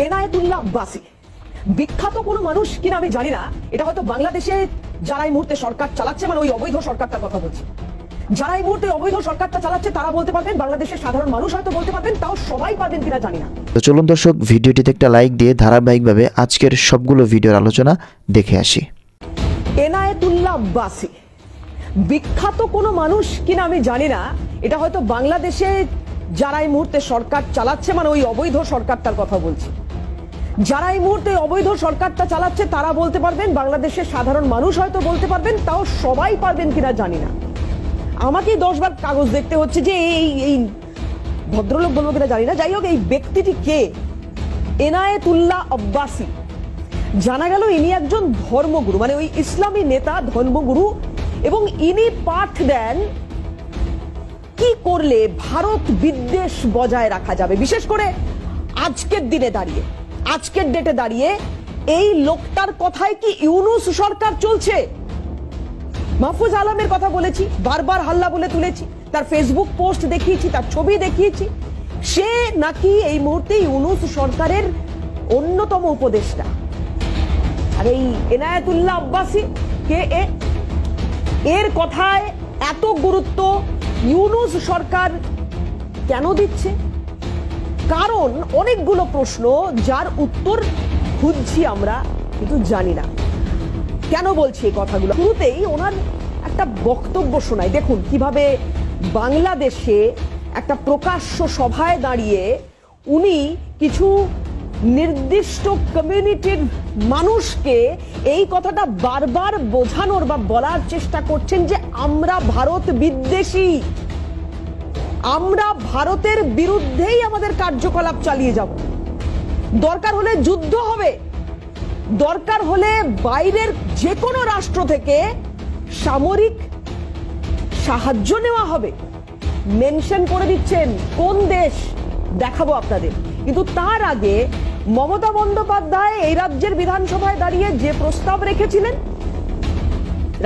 এনায়েতুল্লাহ আব্বাসী বিখ্যাত কোনো মানুষ কিনা আমি জানি না। এটা হয়তো বাংলাদেশে যারা এই মুহূর্তে সরকার চালাচ্ছে, মানে ওই অবৈধ সরকারটার কথা বলছি, যারা এই মুহূর্তে অবৈধ সরকারটা চালাচ্ছে তারা বলতে পারবেন, বাংলাদেশের সাধারণ মানুষ হয়তো বলতে পারবেন, তাও সবাই পারবেন কিনা জানি না। তো চলুন দর্শক, ভিডিওটিতে একটা লাইক দিয়ে ধারাবাহিকভাবে আজকের সবগুলো ভিডিওর আলোচনা দেখে আসি। এনায়েতুল্লাহ আব্বাসী বিখ্যাত কোনো মানুষ কিনা আমি জানি না। এটা হয়তো বাংলাদেশে যারা এই মুহূর্তে সরকার চালাচ্ছে, মানে ওই অবৈধ সরকারটার কথা বলছি, যারা এই মুহূর্তে অবৈধ সরকারটা চালাচ্ছে তারা বলতে পারবেন, বাংলাদেশের সাধারণ মানুষ হয়তো বলতে পারবেন, তাও সবাই পারবেন কিনা জানি না। আমাকেই 10 বার কাগজ দেখতে হচ্ছে যে এই ভদ্রলোক বলবো কিনা জানি না। যাই হোক, এই ব্যক্তিটি কে? এনায়েতুল্লাহ আব্বাসী। জানা গেল ইনি একজন ধর্মগুরু, মানে ওই ইসলামী নেতা, ধর্মগুরু, এবং ইনি পাঠ দেন কি করলে ভারত বিদ্বেষ বজায় রাখা যাবে, বিশেষ করে আজকের দিনে দাঁড়িয়ে, আজকের ডেটে দাঁড়িয়ে এই লোকটার কথায় কি ইউনূস সরকার চলছে? মাহফুজ আলমের কথা বলেছি, বারবার হাল্লা বলে তুলেছি, তার ফেসবুক পোস্ট দেখিয়েছি, তার ছবি দেখিয়েছি। সে নাকি এই মুহূর্তে ইউনূস সরকারের অন্যতম উপদেষ্টা। আর এই এনায়েতুল্লাহ আব্বাসী কে? এর কথায় এত গুরুত্ব ইউনূস সরকার কেন দিচ্ছে? কারণ অনেকগুলো প্রশ্ন, যার উত্তর খুঁজছি আমরা, কিন্তু জানি না। কেন বলছি এই কথাগুলো? শুরুতেই ওনার একটা বক্তব্য শোনাই। দেখুন কিভাবে বাংলাদেশে একটা প্রকাশ্য সভায় দাঁড়িয়ে উনি কিছু নির্দিষ্ট কমিউনিটির মানুষকে এই কথাটা বারবার বোঝানোর বা বলার চেষ্টা করছেন যে আমরা ভারত বিদ্বেষী, আমরা ভারতের বিরুদ্ধেই আমাদের কার্যকলাপ চালিয়ে যাব, দরকার হলে যুদ্ধ হবে, দরকার হলে বাইরের যে কোনো রাষ্ট্র থেকে সামরিক সাহায্য নেওয়া হবে। মেনশন করে দিচ্ছেন কোন দেশ, দেখাবো আপনাদের। কিন্তু তার আগে মমতা বন্দ্যোপাধ্যায় এই রাজ্যের বিধানসভায় দাঁড়িয়ে যে প্রস্তাব রেখেছিলেন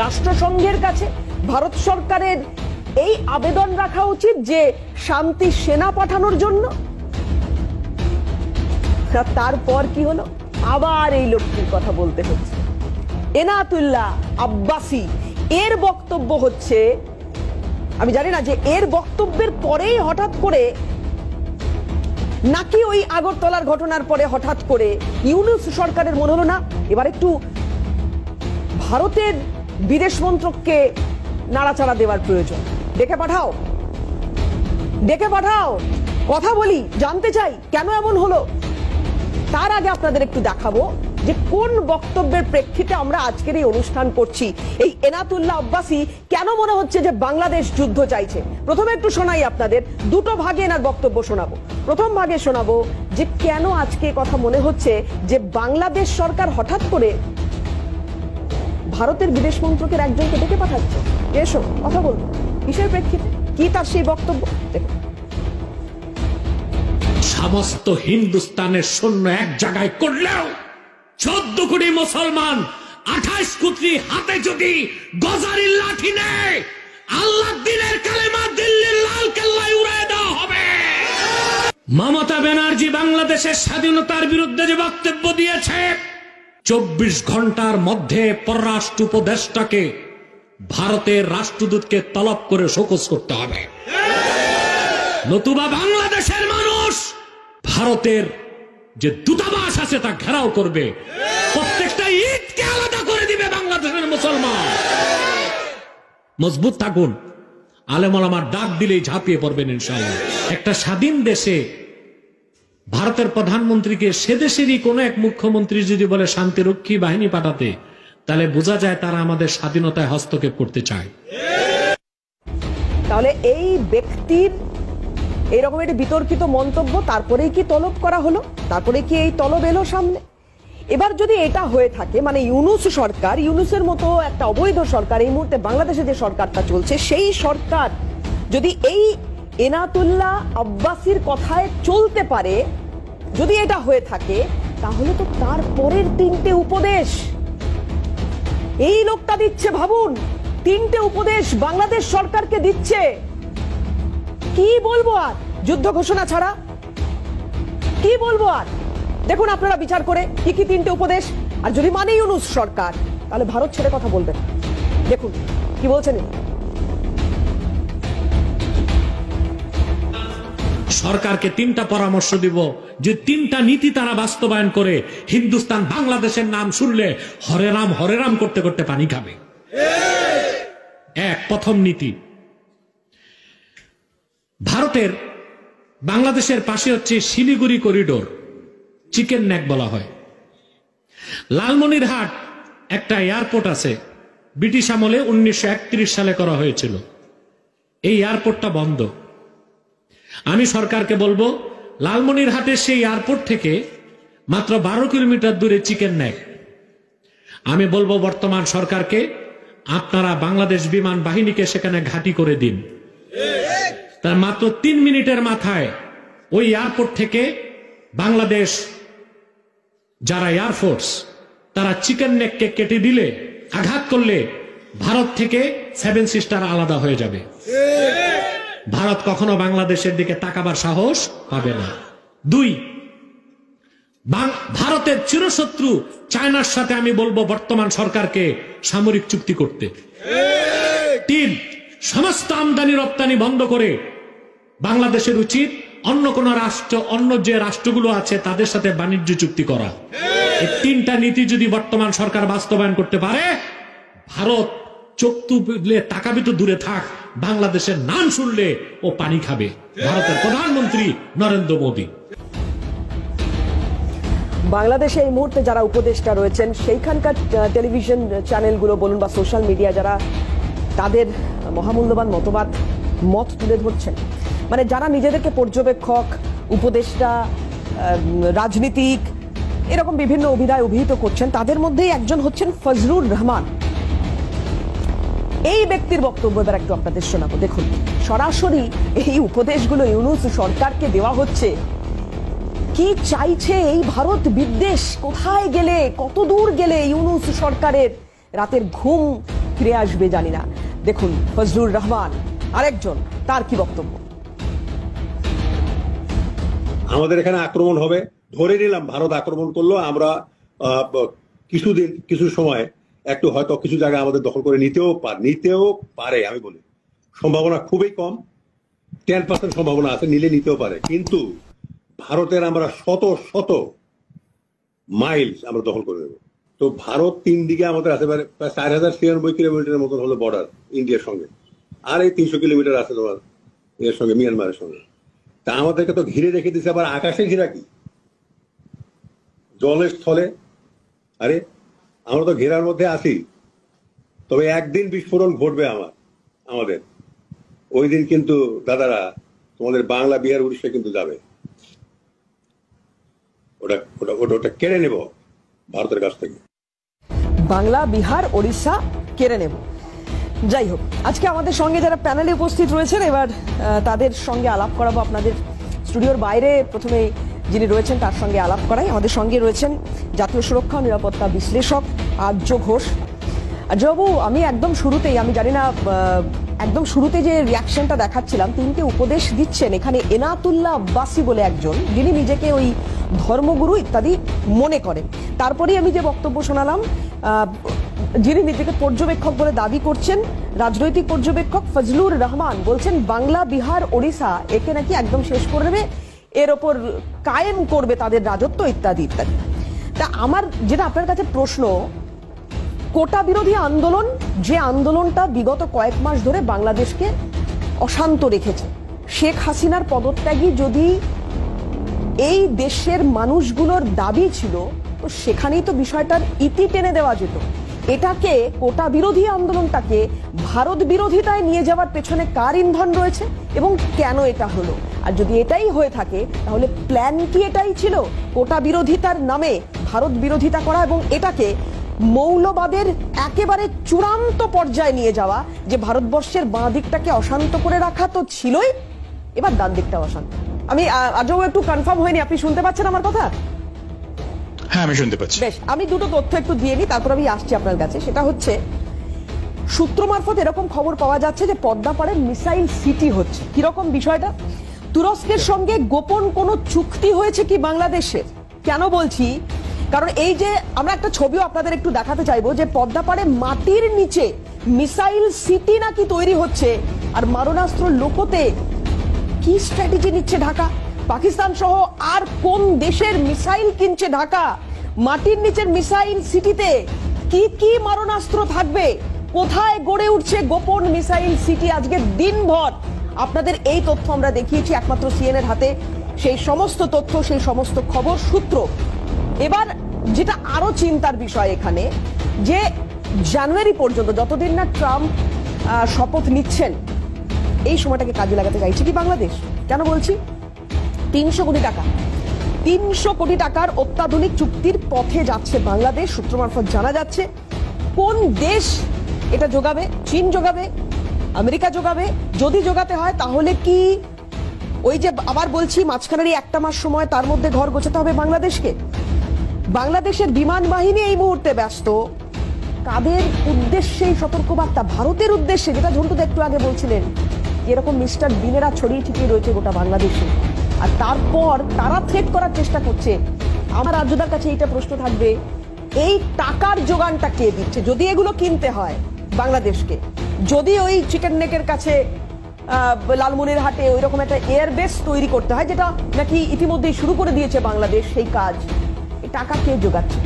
রাষ্ট্রসংঘের কাছে, ভারত সরকারের এই আবেদন রাখা উচিত যে শান্তি সেনা পাঠানোর জন্য। তারপর কি হলো? আবার এই লোকটির কথা বলতে হচ্ছে। এনায়েতুল্লাহ আব্বাসী এর বক্তব্য হচ্ছে, আমি জানি না যে এর বক্তব্যের পরেই হঠাৎ করে নাকি ওই আগরতলার ঘটনার পরে হঠাৎ করে ইউনূস সরকারের মনে হলো না এবার একটু ভারতের বিদেশ মন্ত্রককে নাড়াচাড়া দেওয়ার প্রয়োজন, ডেকে পাঠাও, ডেকে পাঠাও, কথা বলি, জানতে চাই কেন এমন হলো। তার আগে আপনাদের একটু দেখাবো যে কোন বক্তব্যের প্রেক্ষিতে আমরা আজকের এই অনুষ্ঠান করছি। এই এনায়েতুল্লাহ আব্বাসী কেন মনে হচ্ছে যে বাংলাদেশ যুদ্ধ চাইছে? প্রথমে একটু শোনাই আপনাদের, দুটো ভাগে এনার বক্তব্য শোনাবো। প্রথম ভাগে শোনাবো যে কেন আজকে কথা মনে হচ্ছে যে বাংলাদেশ সরকার হঠাৎ করে ভারতের বিদেশ মন্ত্রকের একজনকে ডেকে পাঠাচ্ছে, এসো কথা বলবো, কিসের প্রেক্ষিতে, কি তার সেই বক্তব্য। দেখুন, সমস্ত হিন্দুস্তানের সৈন্য এক জায়গায় করলেও 14 কোটি মুসলমান 28 কোটি হাতে যদি গজারির লাঠি নেয়, আল্লাহ দিনের কালেমা দিল্লির লাল কেল্লায় উড়িয়ে দেওয়া হবে। মমতা ব্যানার্জি বাংলাদেশের স্বাধীনতার বিরুদ্ধে যে বক্তব্য দিয়েছে, 24 ঘন্টার মধ্যে পররাষ্ট্র উপদেষ্টাকে ভারতের রাষ্ট্রদূতকে তলব করে শোকজ করতে হবে, নতুবা বাংলাদেশের মানুষ ভারতের যে দূতাবাস আছে তা ঘেরাও করবে, প্রত্যেকটা ঈদকে আলাদা করে দিবে বাংলাদেশের মুসলমান। মজবুত থাকুন, আলেম ওলামার ডাক দিলেই ঝাঁপিয়ে পড়বেন ইনশাআল্লাহ। একটা স্বাধীন দেশে ভারতের প্রধানমন্ত্রীকে সে দেশেরই কোন এক মুখ্যমন্ত্রী যদি বলে শান্তিরক্ষী বাহিনী পাঠাতে, তাহলে বোঝা যায় তারা আমাদের স্বাধীনতায় হস্তক্ষেপ করতে চায়। তাহলে এই ব্যক্তির এইরকম একটি বিতর্কিত মন্তব্য, তারপরেই কি তলব করা হলো, তারপরে কি এই তলব এলো সামনে? এবার যদি এটা হয়ে থাকে, মানে ইউনূস সরকার, ইউনূসের মতো একটা অবৈধ সরকার এই মুহূর্তে বাংলাদেশে যে সরকারটা চলছে, সেই সরকার যদি এই এনায়েতুল্লাহ আব্বাসীর কথায় চলতে পারে, যদি এটা হয়ে থাকে, তাহলে তো তার পরের 3টে উপদেশ এই লোকটা দিচ্ছে। ভাবুন, 3টে উপদেশ বাংলাদেশ সরকারকে দিচ্ছে। কি বলবো আর, যুদ্ধ ঘোষণা ছাড়া কি বলবো আর? দেখুন আপনারা বিচার করে কি কি 3টে উপদেশ, আর যদি মানে ইউনূস সরকার তাহলে ভারত ছেড়ে কথা বলবেন। দেখুন কি বলছেন। সরকারকে 3টা পরামর্শ দিব, যে 3টা নীতি তারা বাস্তবায়ন করে হিন্দুস্তান বাংলাদেশের নাম শুনলে হরে রাম করতে করতে পানি খাবে। প্রথম নীতি, ভারতের বাংলাদেশের পাশে হচ্ছে শিলিগুড়ি করিডোর, চিকেন নেক বলা হয়। লালমনিরহাট একটা এয়ারপোর্ট আছে, ব্রিটিশ আমলে 1931 সালে করা হয়েছিল। এই এয়ারপোর্টটা বন্ধ। আমি সরকারকে বলবো, লালমনিরহাটের সেই এয়ারপোর্ট থেকে মাত্র 12 কিলোমিটার দূরে চিকেন নেক। আমি বলবো বর্তমান সরকারকে, আপনারা বাংলাদেশ বিমান বাহিনীকে সেখানে ঘাঁটি করে দিন। তার মাত্র 3 মিনিটের মাথায় ওই এয়ারপোর্ট থেকে বাংলাদেশ যারা এয়ারফোর্স তারা চিকেন নেককে কেটে দিলে, আঘাত করলে ভারত থেকে 7 সিস্টার আলাদা হয়ে যাবে। ভারত কখনো বাংলাদেশের দিকে তাকাবার সাহস পাবে না। 2, ভারতের চিরশত্রু চায়নার সাথে আমি বলবো বর্তমান সরকারকে সামরিক চুক্তি করতে। 3, সমস্ত আমদানি রপ্তানি বন্ধ করে বাংলাদেশের উচিত অন্য কোন রাষ্ট্র, অন্য যে রাষ্ট্রগুলো আছে তাদের সাথে বাণিজ্য চুক্তি করা। এই 3টা নীতি যদি বর্তমান সরকার বাস্তবায়ন করতে পারে, ভারত চোখ তুলে তাকাবি তো দূরে থাক, বাংলাদেশের নাম শুনলে ও পানি খাবে। ভারতের প্রধানমন্ত্রী নরেন্দ্র মোদী। বাংলাদেশে এই মুহূর্তে যারা উপদেষ্টা রয়েছেন, সেইখানকার টেলিভিশন চ্যানেলগুলো বলুন বা সোশ্যাল মিডিয়া, যারা তাদের মহামূল্যবান মত তুলে ধরছেন, মানে যারা নিজেদেরকে পর্যবেক্ষক, উপদেষ্টা, রাজনীতিক, এরকম বিভিন্ন অভিহিত করছেন, তাদের মধ্যেই একজন হচ্ছেন ফজলুর রহমান। এই ব্যক্তির বক্তব্য এবার একটু আপনাদের শোনাবো। দেখুন, সরাসরি এই উপদেশগুলো ইউনূস সরকারকে দেওয়া হচ্ছে। কি চাইছে এই ভারত বিদ্বেষ? কোথায় গেলে, কত দূর গেলে ইউনূস সরকারের রাতের ঘুম ফিরে আসবে জানি না। দেখুন ফজলুর রহমান আরেকজন, তার কি বক্তব্য। আমাদের এখানে আক্রমণ হবে, ধরে নিলাম ভারত আক্রমণ করলো, আমরা কিছু সময় একটু হয়তো কিছু জায়গা আমাদের দখল করে নিতেও পারে। আমি বলি সম্ভাবনা খুবই কম, 10% সম্ভাবনা আছে, নিতেও পারে। কিন্তু ভারতের আমরা শত মাইল আমরা দখল করে দেবো। তো ভারত 3 দিকে আমাদের আছে, প্রায় 4096 কিলোমিটারের মতন হলো বর্ডার ইন্ডিয়ার সঙ্গে, আর এই 300 কিলোমিটার আছে তোমার এর সঙ্গে, মিয়ানমারের সঙ্গে। তা আমাদেরকে তো ঘিরে রেখে দিচ্ছে, আবার আকাশে ঘিরা কি জলের স্থলে। আরে আমরা তো ঘেরার মধ্যে আছি, তবে একদিন বিস্ফোরণ ঘটবে আমাদের। ওই দিন কিন্তু দাদারা তোমাদের বাংলা, বিহার, উড়িষ্যা কিন্তু যাবে। ওটা কেড়ে নেব ভারতের কাছ থেকে। বাংলা, বিহার, ওড়িশা কেড়ে নেব। যাই হোক, আজকে আমাদের সঙ্গে যারা প্যানেলে উপস্থিত রয়েছেন, এবার তাদের সঙ্গে আলাপ করাবো। আপনাদের স্টুডিওর বাইরে প্রথমে যিনি রয়েছেন তার সঙ্গে আলাপ করাই। আমাদের সঙ্গে রয়েছেন জাতীয় সুরক্ষা ও নিরাপত্তা বিশ্লেষক আর্য ঘোষ। আর্যবাবু, আমি একদম জানি না, একদম শুরুতে যে রিয়াকশনটা দেখাচ্ছিলাম, 3টে উপদেশ দিচ্ছেন এখানে এনাতুল্লাহ আব্বাসি বলে একজন, যিনি নিজেকে ওই ধর্মগুরু ইত্যাদি মনে করেন। তারপরেই আমি যে বক্তব্য শোনালাম, যিনি নিজেকে পর্যবেক্ষক বলে দাবি করছেন, রাজনৈতিক পর্যবেক্ষক ফজলুর রহমান, বলছেন বাংলা, বিহার, ওড়িশা একে নাকি একদম শেষ করে দেবে, এর ওপর কায়েম করবে তাদের রাজত্ব ইত্যাদি ইত্যাদি। তা আমার যেটা আপনার কাছে প্রশ্ন, কোটা বিরোধী আন্দোলন, যে আন্দোলনটা বিগত কয়েক মাস ধরে বাংলাদেশকে অশান্ত রেখেছে, শেখ হাসিনার পদত্যাগী যদি এই দেশের মানুষগুলোর দাবি ছিল, তো সেখানেই তো বিষয়টার ইতি টেনে দেওয়া যেত। এটাকে, কোটা বিরোধী আন্দোলনটাকে ভারত বিরোধিতায় নিয়ে যাওয়ার পেছনে কার ইন্ধন রয়েছে এবং কেন এটা হলো? আর যদি এটাই হয়ে থাকে, তাহলে প্ল্যান কি এটাই ছিল, কোটা বিরোধিতার নামে ভারত বিরোধিতা করা এবং এটাকে মৌলবাদের একেবারে চূড়ান্ত পর্যায়ে নিয়ে যাওয়া, যে ভারতবর্ষের বাঁ দিকটাকে অশান্ত করে রাখা তো ছিলই, এবার ডান দিকটা অশান্ত। আমি আজও একটু কনফার্ম হয়নি, আপনি শুনতে পাচ্ছেন আমার কথা? হ্যাঁ, আমি শুনতে পাচ্ছি। বেশ, আমি দুটো তথ্য একটু দিয়ে নিই, তারপর আমি আসছি আপনার কাছে। সেটা হচ্ছে, সূত্র মারফত এরকম খবর পাওয়া যাচ্ছে যে পদ্মাপাড়ে মিসাইল সিটি হচ্ছে। কিরকম বিষয়টা? তুরস্কের সঙ্গে গোপন কোনো চুক্তি হয়েছে কি বাংলাদেশের, কেন বলছি, কারণ এই যে আমরা একটা ছবিও আপনাদের একটু দেখাতে চাইবো যে পদ্মাপাড়ে মাটির নিচে মিসাইল সিটি নাকি তৈরি হচ্ছে, আর মারণাস্ত্র লোকোতে কি স্ট্র্যাটেজি নিচ্ছে ঢাকা? পাকিস্তান সহ আর কোন দেশের মিসাইল কিনছে ঢাকা? মাটির নিচের মিসাইল সিটিতে কি কি মারণাস্ত্র থাকবে? কোথায় গড়ে উঠছে গোপন মিসাইল সিটি? আজকে দিনভর আপনাদের এই তথ্য আমরা দেখিয়েছি একমাত্র সিএনএর হাতে, সেই সমস্ত তথ্য, সেই সমস্ত খবর সূত্র। এবার যেটা আরো চিন্তার বিষয় এখানে, যে জানুয়ারি পর্যন্ত যতদিন না ট্রাম্প শপথ নিচ্ছেন, এই সময়টাকে কাজে লাগাতে চাইছে কি বাংলাদেশ? কেন বলছি? 300 কোটি টাকা, 300 কোটি টাকার অত্যাধুনিক চুক্তির পথে যাচ্ছে বাংলাদেশ, সূত্র মারফত জানা যাচ্ছে। কোন দেশ এটা যোগাবে? চীন যোগাবে? আমেরিকা যোগাবে? যদি যোগাতে হয় তাহলে কি ওই যে আবার বলছি মাঝখানের এই একটা মাস সময়, তার মধ্যে ঘর গোছাতে হবে বাংলাদেশকে? বাংলাদেশের বিমান বাহিনী এই মুহূর্তে ব্যস্ত কাদের উদ্দেশ্যে? সতর্কবার্তা ভারতের উদ্দেশ্যে, যেটা ঝন্টু একটু আগে বলছিলেন, এরকম মিস্টার বিনেরা ছড়িয়ে ছিটিয়ে রয়েছে গোটা বাংলাদেশে, আর তারপর তারা থ্রেট করার চেষ্টা করছে। আমার রাজ্যদার কাছে এইটা প্রশ্ন থাকবে, এই টাকার যোগানটা কে দিচ্ছে যদি এগুলো কিনতে হয় বাংলাদেশকে? যদি ওই চিকেন নেকের কাছে লালমনিরহাটে ওই রকম একটা এয়ারবেস তৈরি করতে হয়, যেটা নাকি ইতিমধ্যেই শুরু করে দিয়েছে বাংলাদেশ, সেই কাজ এই টাকা কে যোগাচ্ছে?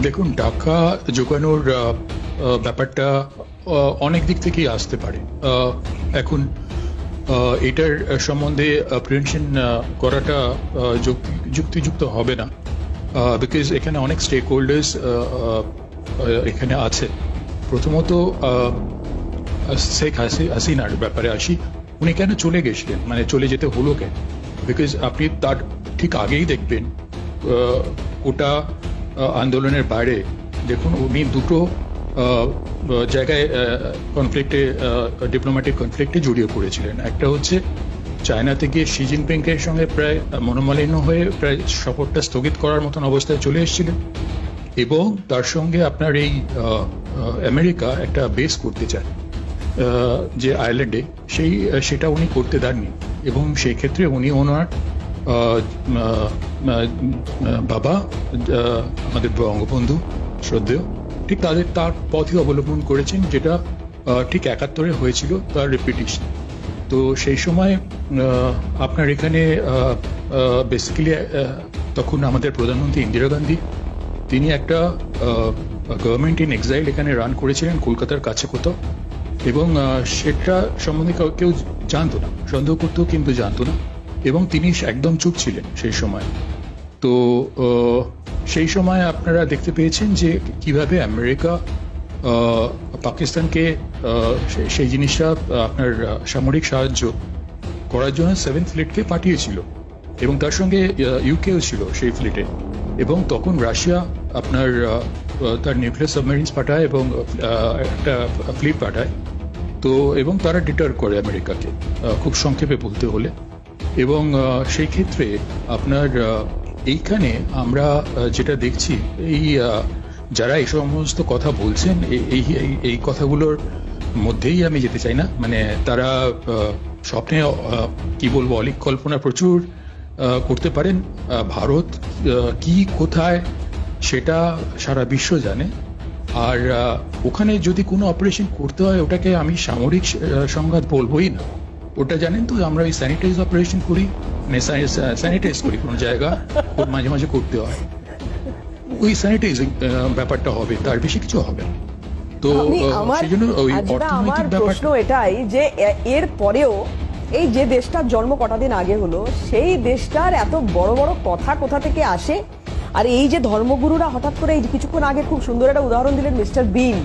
দেখুন, টাকা জোগানোর ব্যাপারটা অনেক দিক থেকেই আসতে পারে। এখন এটার সম্বন্ধে প্রিভেনশন করাটা যুক্তিযুক্ত হবে না, বিকজ এখানে অনেক স্টেক হোল্ডার্স এখানে আছে। প্রথমত শেখ হাসিনার ব্যাপারে আসি। উনি কেন চলে গেছিলেন, মানে চলে যেতে হলো কেন? বিকজ আপনি তার ঠিক আগেই দেখবেন ওটা আন্দোলনের বাইরে দেখুন উনি দুটো জায়গায় কনফ্লিক্টে, ডিপ্লোম্যাটিক কনফ্লিক্টে জড়িয়ে পড়েছিলেন। একটা হচ্ছে চায়নাতে গিয়ে শি জিনপিংয়ের সঙ্গে প্রায় মনোমালিন্য হয়ে প্রায় সফরটা স্থগিত করার মতন অবস্থায় চলে এসেছিলেন, এবং তার সঙ্গে আপনার এই আমেরিকা একটা বেস করতে চায় যে আয়ারল্যান্ডে, সেটা উনি করতে দেননি। এবং সেই ক্ষেত্রে উনি ওনার বাবা, আমাদের বঙ্গবন্ধু শ্রদ্ধেয়, ঠিক তার পথই অবলম্বন করেছেন, যেটা ঠিক 71-এ হয়েছিল তার রিপিটিশন। তো সেই সময় আপনার এখানে বেসিক্যালি তখন আমাদের প্রধানমন্ত্রী ইন্দিরা গান্ধী, তিনি একটা গভর্নমেন্ট ইন এক্সাইল এখানে রান করেছিলেন কলকাতার কাছে কোথাও, এবং সেটা সম্বন্ধে কেউ জানতো না, সন্দেহ করতেও কিন্তু জানতো না, এবং তিনি একদম চুপ ছিলেন সেই সময়। তো সেই সময় আপনারা দেখতে পেয়েছেন যে কিভাবে আমেরিকা পাকিস্তানকে সেই জিনিসটা আপনার সামরিক সাহায্য করার জন্য 7th ফ্লিটকে পাঠিয়েছিল, এবং তার সঙ্গে ইউকেও ছিল সেই ফ্লিটে। এবং তখন রাশিয়া আপনার তার নিউক্লিয়ার সাবমেরিনস পাঠায় এবং একটা ফ্লিট পাঠায়। তো এবং তারা ডিটার করে আমেরিকাকে, খুব সংক্ষেপে বলতে হলে। এবং সেই ক্ষেত্রে আপনার এইখানে আমরা যেটা দেখছি, এই যারা এই সমস্ত কথা বলছেন, এই কথাগুলোর মধ্যেই আমি যেতে চাই না, মানে তারা স্বপ্নে কি বলবো অলিক কল্পনা প্রচুর করতে পারেন। ভারত কি কোথায় সেটা সারা বিশ্ব জানে, আর ওখানে যদি কোনো অপারেশন করতে হয় ওটাকে আমি সামরিক সংঘাত বলবোই না। ওটা জানেন তো, আমরা ওই স্যানিটাইজ অপারেশন করি, মানে স্যানিটাইজ করি কোনো জায়গা, মাঝে মাঝে করতে হয়, ওই স্যানিটাইজিং ব্যাপারটা হবে, তার বেশি কিছু হবে না। তো সেই জন্য ওই অর্থনৈতিক প্রশ্ন এটাই যে এর পরেও এই যে দেশটার জন্ম কটা দিন আগে হলো, সেই দেশটার এত বড় বড় কথা কোথা থেকে আসে? আর এই যে ধর্মগুরুরা হঠাৎ করে, এই কিছুক্ষণ আগে খুব সুন্দর একটা উদাহরণ দিলেন মিস্টার বিন,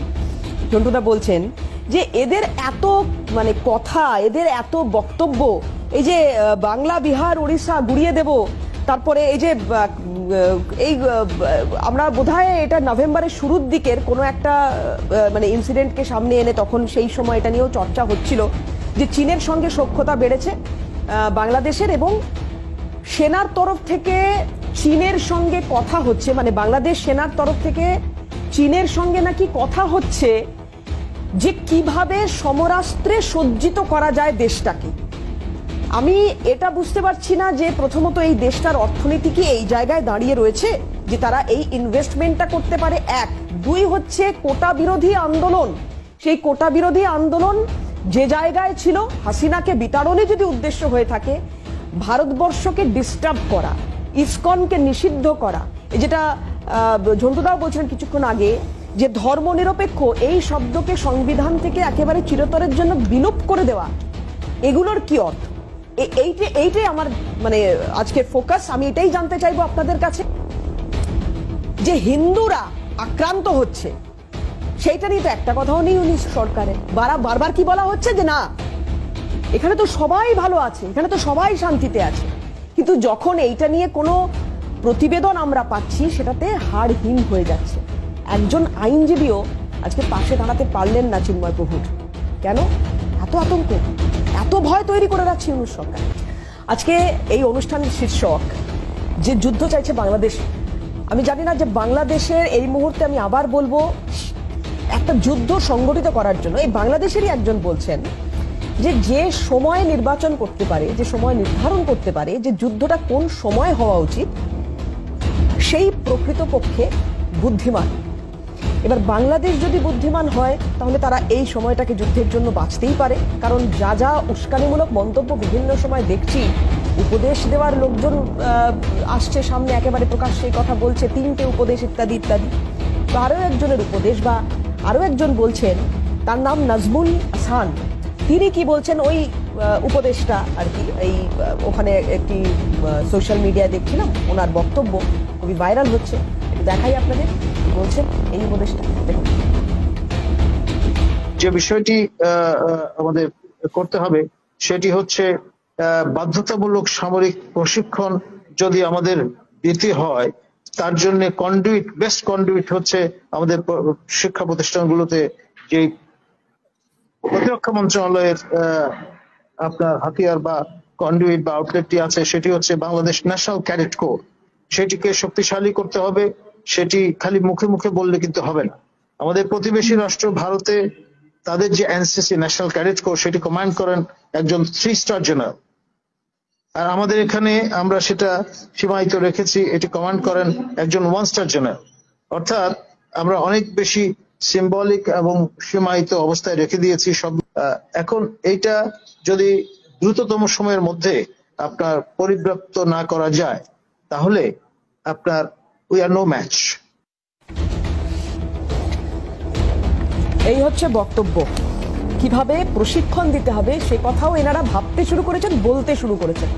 জন্টুদা বলছেন যে এদের এত মানে কথা, এদের এত বক্তব্য, এই যে বাংলা বিহার উড়িষ্যা গুড়িয়ে দেব, তারপরে এই যে এই আমরা বোধহয় এটা নভেম্বরের শুরুর দিকের কোনো একটা মানে ইনসিডেন্টকে সামনে এনে তখন সেই সময় এটা নিয়েও চর্চা হচ্ছিল যে চীনের সঙ্গে সখ্যতা বেড়েছে বাংলাদেশের, এবং সেনার তরফ থেকে চীনের সঙ্গে কথা হচ্ছে, মানে বাংলাদেশ সেনার তরফ থেকে চীনের সঙ্গে নাকি কথা হচ্ছে যে কিভাবে সমরাস্ত্রে সজ্জিত করা যায় দেশটাকে। আমি এটা বুঝতে পারছি না যে প্রথমত এই দেশটার অর্থনীতি কি এই জায়গায় দাঁড়িয়ে রয়েছে যে তারা এই ইনভেস্টমেন্টটা করতে পারে। এক, দুই হচ্ছে কোটা বিরোধী আন্দোলন। সেই কোটা বিরোধী আন্দোলন যে জায়গায় ছিল, হাসিনাকে বিতাড়নে যদি উদ্দেশ্য হয়ে থাকে, ভারতবর্ষকে ডিস্টার্ব করা, ইসকনকে নিষিদ্ধ করা, এই যেটা ঝন্টুদাও বলছিলেন কিছুক্ষণ আগে যে ধর্মনিরপেক্ষ এই শব্দকে সংবিধান থেকে একেবারে চিরতরের জন্য বিলোপ করে দেওয়া, এগুলোর কি অর্থ? এইটাই আমার মানে আজকের ফোকাস। আমি এটাই জানতে চাইবো আপনাদের কাছে যে হিন্দুরা আক্রান্ত হচ্ছে, সেইটা নিয়ে তো একটা কথাও নেই উনি সরকারের। বারবার কি বলা হচ্ছে যে না, এখানে তো সবাই ভালো আছে, এখানে তো সবাই শান্তিতে আছে। কিন্তু যখন এইটা নিয়ে কোনো প্রতিবেদন আমরা পাচ্ছি, সেটাতে হাড় হিম হয়ে যাচ্ছে। একজন আইনজীবীও আজকে পাশে দাঁড়াতে পারলেন না চিন্ময় প্রভুর। কেন? এত আতঙ্ক, এত ভয় তৈরি করে রাখছে ইউনূস সরকার। আজকে এই অনুষ্ঠানের শীর্ষক যে যুদ্ধ চাইছে বাংলাদেশ, আমি জানি না যে বাংলাদেশের এই মুহূর্তে, আমি আবার বলবো, একটা যুদ্ধ সংগঠিত করার জন্য এই বাংলাদেশেরই একজন বলছেন যে সময় নির্বাচন করতে পারে, যে সময় নির্ধারণ করতে পারে যে যুদ্ধটা কোন সময় হওয়া উচিত, সেই প্রকৃতপক্ষে বুদ্ধিমান। এবার বাংলাদেশ যদি বুদ্ধিমান হয় তাহলে তারা এই সময়টাকে যুদ্ধের জন্য বাঁচতেই পারে। কারণ যা যা উস্কানিমূলক মন্তব্য বিভিন্ন সময় দেখছি, উপদেশ দেওয়ার লোকজন আসছে সামনে, একেবারে প্রকাশ্যে কথা বলছে, 3টে উপদেশ ইত্যাদি ইত্যাদি। তো আরো একজনের উপদেশ, বা আরো একজন বলছেন, তার নাম নাজমুল হাসান, তিনি কি বলছেন ওই উপদেশটা আর কি, এই ওখানে একটি সোশ্যাল মিডিয়ায় দেখছিলাম ওনার বক্তব্য খুবই ভাইরাল হচ্ছে, দেখাই আপনাদের কি বলছেন এই উপদেশটা দেখুন। যে বিষয়টি আমাদের করতে হবে সেটি হচ্ছে বাধ্যতামূলক সামরিক প্রশিক্ষণ যদি আমাদের দিতে হয়, তার জন্য কন্ডুইট, বেস্ট কন্ডুইট হচ্ছে আমাদের শিক্ষা প্রতিষ্ঠানগুলোতে যে প্রতিরক্ষা মন্ত্রণালয়ের আপনার হাতিয়ার বা কন্ডুইট বা আউটলেটটি আছে, সেটি হচ্ছে বাংলাদেশ ন্যাশনাল ক্যাডেট কোর। সেটিকে শক্তিশালী করতে হবে। সেটি খালি মুখে মুখে বললে কিন্তু হবে না। আমাদের প্রতিবেশী রাষ্ট্র ভারতে তাদের যে এনসিসি ন্যাশনাল ক্যাডেট কোর, সেটি কমান্ড করেন একজন 3 স্টার জেনারেল। আর আমাদের এখানে আমরা সেটা সীমায়িত রেখেছি, এটি কমান্ড করেন একজন 1 স্টার জেনারেল। অর্থাৎ আমরা অনেক বেশি সিম্বলিক এবং সীমায়িত অবস্থায় রেখে দিয়েছি সব। এখন এইটা যদি দ্রুততম সময়ের মধ্যে আপনার পরিব্যাপ্ত না করা যায়, তাহলে আপনার উই আর নো ম্যাচ। এই হচ্ছে বক্তব্য। কিভাবে প্রশিক্ষণ দিতে হবে সে কথাও এনারা ভাবতে শুরু করেছেন, বলতে শুরু করেছেন।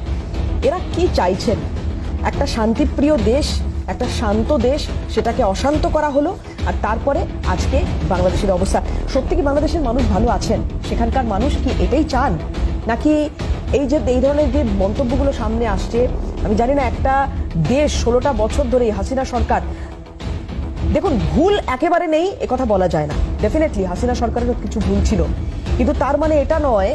এরা কি চাইছেন? একটা শান্তিপ্রিয় দেশ, একটা শান্ত দেশ, সেটাকে অশান্ত করা হলো। আর তারপরে আজকে বাংলাদেশের অবস্থা। সত্যি কি বাংলাদেশের মানুষ ভালো আছেন? সেখানকার মানুষ কি এটাই চান? নাকি এই ধরনের যে মন্তব্যগুলো সামনে আসছে, আমি জানি না, একটা দেশ 16টা বছর ধরে হাসিনা সরকার, দেখুন ভুল একেবারে নেই এ কথা বলা যায় না, ডেফিনেটলি হাসিনা সরকারের কিছু ভুল ছিল, কিন্তু তার মানে এটা নয়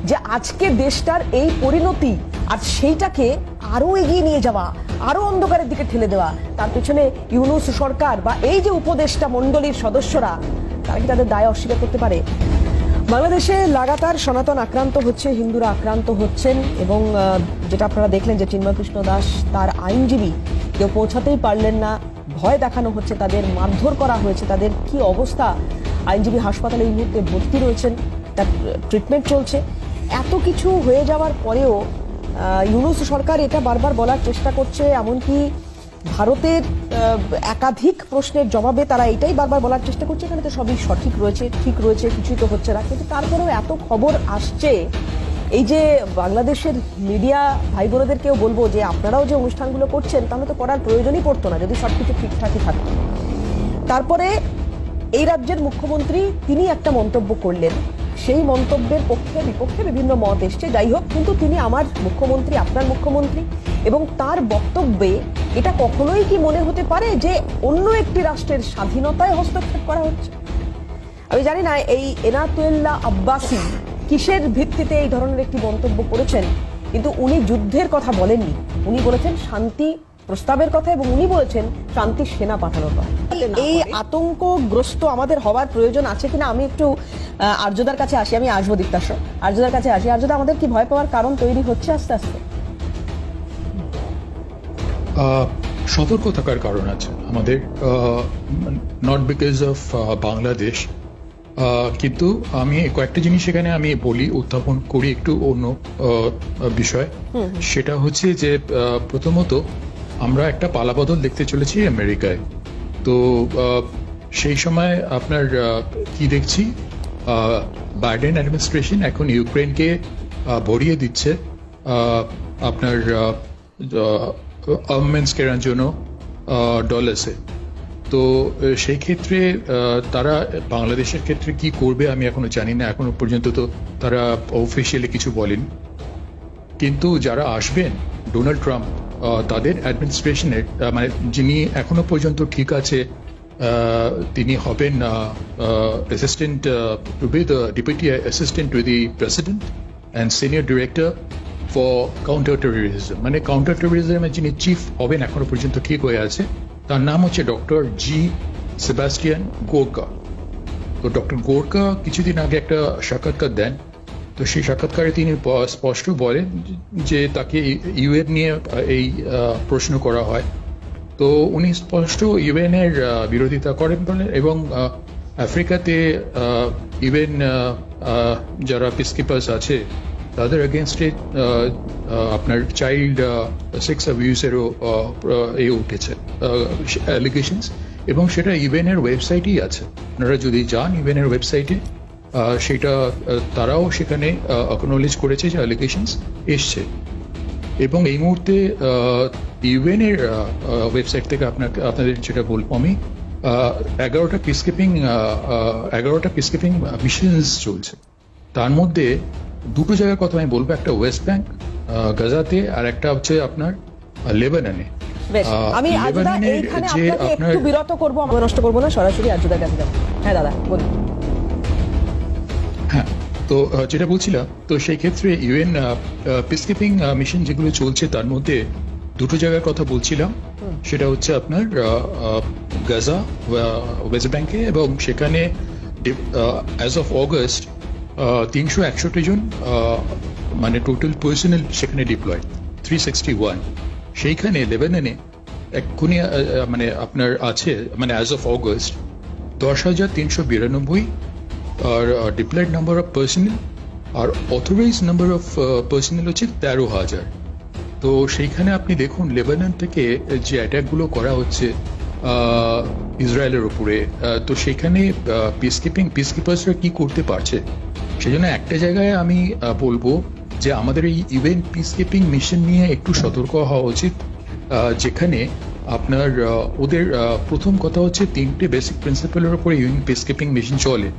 যে আজকে দেশটার এই পরিণতি আর সেইটাকে আরো এগিয়ে নিয়ে যাওয়া, আরো অন্ধকারের দিকে ঠেলে দেওয়া, তার পেছনে ইউনূস সরকার বা এই যে উপদেষ্টা মণ্ডলীর সদস্যরা, তারা কি তাদের দায় অস্বীকার করতে পারে? বাংলাদেশে লাগাতার সনাতন আক্রান্ত হচ্ছে, হিন্দুরা আক্রান্ত হচ্ছেন, এবং যেটা আপনারা দেখলেন যে চিন্ময় কৃষ্ণ দাস, তার আইনজীবী, কেউ পৌঁছাতেই পারলেন না, ভয় দেখানো হচ্ছে, তাদের মারধর করা হয়েছে, তাদের কি অবস্থা, আইনজীবী হাসপাতালে এই মুহূর্তে ভর্তি রয়েছেন, তার ট্রিটমেন্ট চলছে। এত কিছু হয়ে যাওয়ার পরেও ইউনূস সরকার এটা বারবার বলার চেষ্টা করছে, এমনকি ভারতের একাধিক প্রশ্নের জবাবে তারা এটাই বারবার বলার চেষ্টা করছে, এখানে তো সবই সঠিক রয়েছে, ঠিক রয়েছে, কিছুই তো হচ্ছে না। কিন্তু তারপরেও এত খবর আসছে, এই যে বাংলাদেশের মিডিয়া ভাই বোনেদেরকেও বলবো যে আপনারাও যে অনুষ্ঠানগুলো করছেন, তাহলে তো করার প্রয়োজনই পড়তো না যদি সবকিছু ঠিকঠাকই থাকতো। তারপরে এই রাজ্যের মুখ্যমন্ত্রী তিনি একটা মন্তব্য করলেন, সেই মন্তব্যের পক্ষে বিপক্ষে বিভিন্ন মত এসছে, যাই হোক, কিন্তু তিনি আমার মুখ্যমন্ত্রী, আপনার মুখ্যমন্ত্রী, এবং তার বক্তব্যে এটা কখনোই কি মনে হতে পারে যে অন্য একটি রাষ্ট্রের স্বাধীনতায় হস্তক্ষেপ করা হচ্ছে? আমি জানি না এই এনাতুল্লাহ আব্বাসি কিসের ভিত্তিতে এই ধরনের একটি মন্তব্য করেছেন, কিন্তু উনি যুদ্ধের কথা বলেননি, উনি বলেছেন শান্তি প্রস্তাবের কথা, এবং উনি বলেছেন শান্তি সেনা পাঠানোর কথা। এই আতঙ্কগ্রস্ত আমাদের হওয়ার প্রয়োজন আছে কিনা, আমি একটু আর্যদার কাছে আসি, আমি আসবো দীপ্তাশ্বর, আর্যদার কাছে আসি। আর্যদা, আমাদের কি ভয় পাওয়ার কারণ তৈরি হচ্ছে আস্তে আস্তে? সতর্ক থাকার কারণ আছে আমাদের, নট বিকজ অফ বাংলাদেশ, কিন্তু আমি কয়েকটা জিনিস এখানে আমি বলি, উত্থাপন করি একটু অন্য বিষয়। সেটা হচ্ছে যে প্রথমত আমরা একটা পালাবদল দেখতে চলেছি আমেরিকায়। তো সেই সময় আপনার কি দেখছি, বাইডেন অ্যাডমিনিস্ট্রেশন এখন ইউক্রেনকে ভরিয়ে দিচ্ছে আপনার আর্মামেন্টস কেনার জন্য ডলার্সে। তো সেই ক্ষেত্রে তারা বাংলাদেশের ক্ষেত্রে কি করবে আমি এখনো জানি না, এখনো পর্যন্ত তো তারা অফিসিয়ালি কিছু বলেন। কিন্তু যারা আসবেন, ডোনাল্ড ট্রাম্প তাদের অ্যাডমিনিস্ট্রেশনের মানে যিনি এখনো পর্যন্ত ঠিক আছে, তিনি হবেন assistant two B the deputy assistant to the president and senior director for counter terrorism, মানে কাউন্টার টেরোরিজমের যিনি চিফ হবেন এখনো পর্যন্ত ঠিক হয়ে আছে, তার নাম হচ্ছে ডক্টর জি সেবাস্টিয়ান গোর্কা। তো ডক্টর গোর্কা কিছুদিন আগে একটা সাক্ষাৎকার দেন। তো সেই সাক্ষাৎকারে তিনি স্পষ্ট বলেন যে তাকে ইউএন নিয়ে এই প্রশ্ন করা হয়। তো উনি স্পষ্ট ইউএন এর বিরোধিতা করেন বলেন, এবং আফ্রিকাতে ইউএন যারা পিসকিপার্স আছে তাদের এগেনস্টে আপনার চাইল্ড সেক্স অ্যাবিউজেরও উঠেছে অ্যালিগেশনস, এবং সেটা ইউএন এর ওয়েবসাইটেই আছে। আপনারা যদি যান ইউএন এর ওয়েবসাইটে, সেটা তারাও সেখানে অ্যাকনোলেজ করেছে যে অ্যালিগেশনস এসছে। এবং এই মুহূর্তে ইউএন এর ওয়েবসাইট থেকে আপনাদের যেটা বলবো আমি, 11টা পিসকিপিং মিশনস চলছে। তার মধ্যে দুটো জায়গার কথা আমি বলবো, একটা ওয়েস্ট ব্যাংক গাজাতে, আর একটা হচ্ছে আপনার লেবাননে। আমি আর্যদা এইখানে আপনাকে একটু বিরত করবো, আমি নষ্ট করবো না, সরাসরি আর্যদার কাছে যাবো। হ্যাঁ দাদা বলুন। হ্যাঁ, তো যেটা বলছিলাম, তো সেই ক্ষেত্রে ইউএন পিসকিপিং মিশন যেগুলো চলছে তার মধ্যে দুটো জায়গার কথা বলছিলাম। সেটা হচ্ছে আপনার গাজা ওয়েস্ট ব্যাংকে, এবং সেখানে অ্যাজ অফ অগস্ট 361 জন মানে টোটাল পার্সোনেল সেখানে ডিপ্লয়, 361। সেইখানে লেবাননে এক্ষুনি মানে আপনার আছে, মানে অ্যাজ অফ অগস্ট 10,392 আর ডিপ্লয়েড নাম্বার অফ পার্সোনেল, আর অথরাইজ নাম্বার অফ পার্সোনেল হচ্ছে 13,000। তো সেইখানে আপনি দেখুন লেবানন থেকে যে অ্যাটাকগুলো করা হচ্ছে ইসরায়েলের উপরে, তো সেখানে পিসকিপার্সরা কি করতে পারছে। সেই জন্য একটা জায়গায় আমি বলবো যে আমাদের এই ইউএন পিসকিপিং মিশন নিয়ে একটু সতর্ক হওয়া উচিত, যেখানে আপনার ওদের প্রথম কথা হচ্ছে 3টে বেসিক প্রিন্সিপালের উপরে ইউএন পিসকিপিং মিশন চলে।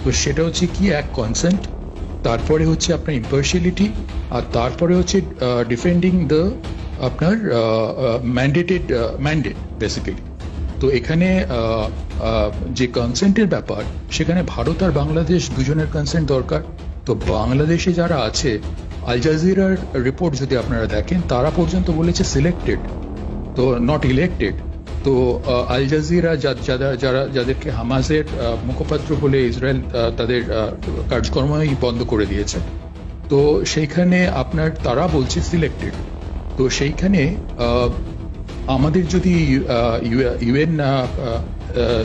তো সেটা হচ্ছে কি, এক কনসেন্ট, তারপরে হচ্ছে আপনার ইম্পার্শিয়ালিটি, আর তারপরে হচ্ছে ডিফেন্ডিং দ্য আপনার ম্যান্ডেট বেসিক্যালি। তো এখানে যে কনসেন্টের ব্যাপার, সেখানে ভারত আর বাংলাদেশ দুজনের কনসেন্ট দরকার। তো বাংলাদেশে যারা আছে, আল জাজিরার রিপোর্ট যদি আপনারা দেখেন, তারা পর্যন্ত বলেছে সিলেক্টেড, তো নট ইলেক্টেড। তো আল জাজিরা যাদেরকে হামাসের মুখপাত্র বলে ইসরায়েল তাদের কার্যক্রমই বন্ধ করে দিয়েছে, তো সেইখানে আপনার তারা বলছে সিলেক্টেড। তো সেইখানে আমাদের যদি ইউএন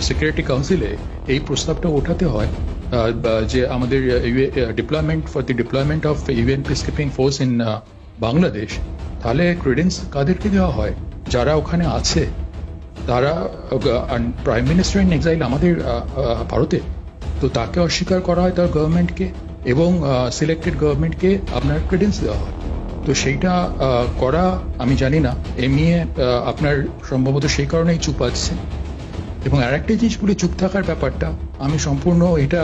সিকিউরিটি কাউন্সিলে এই প্রস্তাবটা ওঠাতে হয় যে আমাদের deployment for the deployment of UN peacekeeping force in Bangladesh, তাহলে ক্রেডেন্স কাদেরকে দেওয়া হয়? যারা ওখানে আছে, তারা প্রাইম মিনিস্টার ইন এক্সাইল আমাদের ভারতে, তো তাকে অস্বীকার করা হয় তার গভর্নমেন্টকে, এবং সিলেক্টেড গভর্নমেন্টকে আপনার ক্রেডেন্স দেওয়া হয়। তো সেইটা করা আমি জানি না, এ নিয়ে আপনার সম্ভবত সেই কারণেই চুপ আছে। এবং আরেকটা জিনিস বলে চুপ থাকার ব্যাপারটা, আমি সম্পূর্ণ এটা